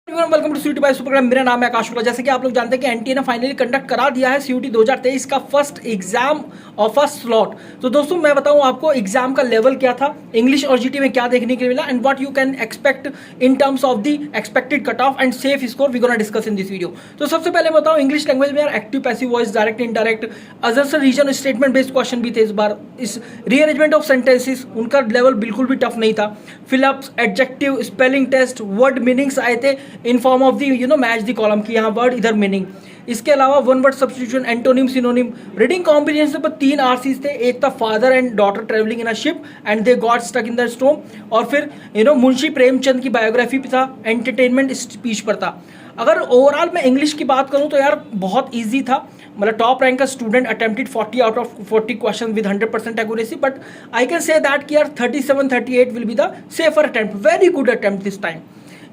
Welcome to CUET by super. मेरा नाम है आकाश शुक्ला। जैसे कि आप लोग जानते हैं कि एनटीए ने फाइनली कंडक्ट करा दिया है सीयूटी 2023 का फर्स्ट एग्जाम और फर्स्ट स्लॉट। तो दोस्तों मैं बताऊं आपको एग्जाम का लेवल क्या था, इंग्लिश और जीटी में क्या देखने के लिए मिला and what you can expect in terms of the expected cut off and safe score we gonna discuss in this video. तो सबसे पहले बताऊं इंग्लिश लैंग्वेज में यार active passive voice direct indirect अजर रीजन स्टेटमेंट बेस्ड क्वेश्चन भी थे इस बार। इस रीअरेंजमेंट ऑफ सेंटेंसेस उनका लेवल बिल्कुल भी टफ नहीं था। Fill ups, adjective, spelling test, word meanings आए थे in form of the match the column की, यहाँ वर्ड इधर मीनिंग। इसके अलावा one word substitution, antonym, synonym, reading combination पर 3 आरसीज थे। एक था father and daughter travelling in a ship and they got stuck in the storm. और फिर मुंशी प्रेमचंद की बायोग्राफी पे था, एंटरटेनमेंट स्पीच पर था। अगर ओवरऑल मैं इंग्लिश की बात करूं तो यार बहुत ईजी था। मतलब टॉप रैंक का student attempted 40 out of 40 question with 100% accuracy, but I can say that कि यार 37-38 will be the safer attempt, very good attempt this time.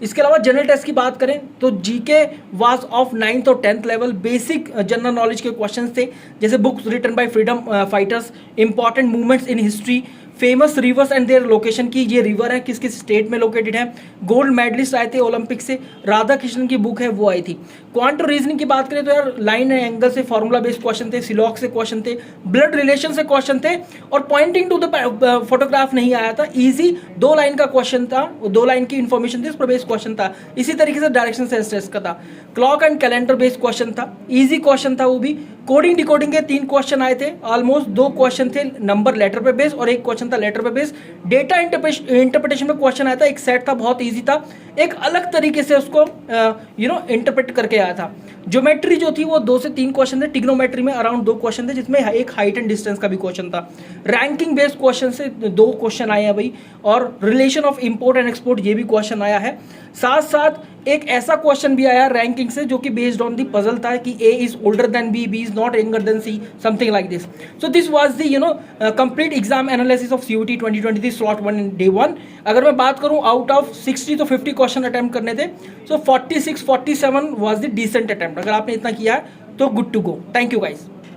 इसके अलावा जनरल टेस्ट की बात करें तो जीके वाज ऑफ 9th और 10th level. Basic general knowledge के क्वेश्चंस थे, जैसे books written by freedom fighters, important movements in history, famous rivers and their location की, ये रिवर है किस किस स्टेट में लोकेटेड है। गोल्ड मेडलिस्ट आए थे ओलंपिक से, राधा कृष्णन की बुक है वो आई थी। क्वांटम रीजनिंग की बात करें तो यार लाइन एंड एंगल से फॉर्मूला बेस्ड क्वेश्चन थे, सिलॉक से क्वेश्चन थे, ब्लड रिलेशन से क्वेश्चन थे और पॉइंटिंग टू द फोटोग्राफ नहीं आया था। इजी 2 लाइन का क्वेश्चन था, 2 लाइन की इन्फॉर्मेशन थी, उस पर बेस्ड क्वेश्चन था। इसी तरीके से डायरेक्शन सेंस का था। Clock and calendar based question था, इजी क्वेश्चन था वो भी। कोडिंग डिकोडिंग के 3 क्वेश्चन आए थे, ऑलमोस्ट 2 क्वेश्चन थे नंबर लेटर पे बेस्ड और 1 क्वेश्चन था लेटर पे बेस्ड। डेटा इंटरप्रिटेशन में क्वेश्चन आया था, एक सेट था, बहुत इजी था, एक अलग तरीके से उसको इंटरप्रेट करके आया था। ज्योमेट्री जो थी वो 2 से 3 क्वेश्चन थे, टिग्नोमेट्री में अराउंड 2 क्वेश्चन थे, जिसमें एक हाइट एंड डिस्टेंस का भी क्वेश्चन था। रैंकिंग बेस्ड क्वेश्चन से 2 क्वेश्चन आए हैं भाई, और relation of import and export ये भी क्वेश्चन आया है। साथ साथ एक ऐसा क्वेश्चन भी आया रैंकिंग से जो कि बेस्ड ऑन दी पजल था कि A is older than B, B is not younger than C, something like this. So this was the complete exam analysis of CUET 2023 slot 1 in day 1। अगर मैं बात करूं out of 60 तो 50 question attempt करने थे, so 46-47 was the decent attempt. अगर आपने इतना किया है तो good to go. Thank you guys.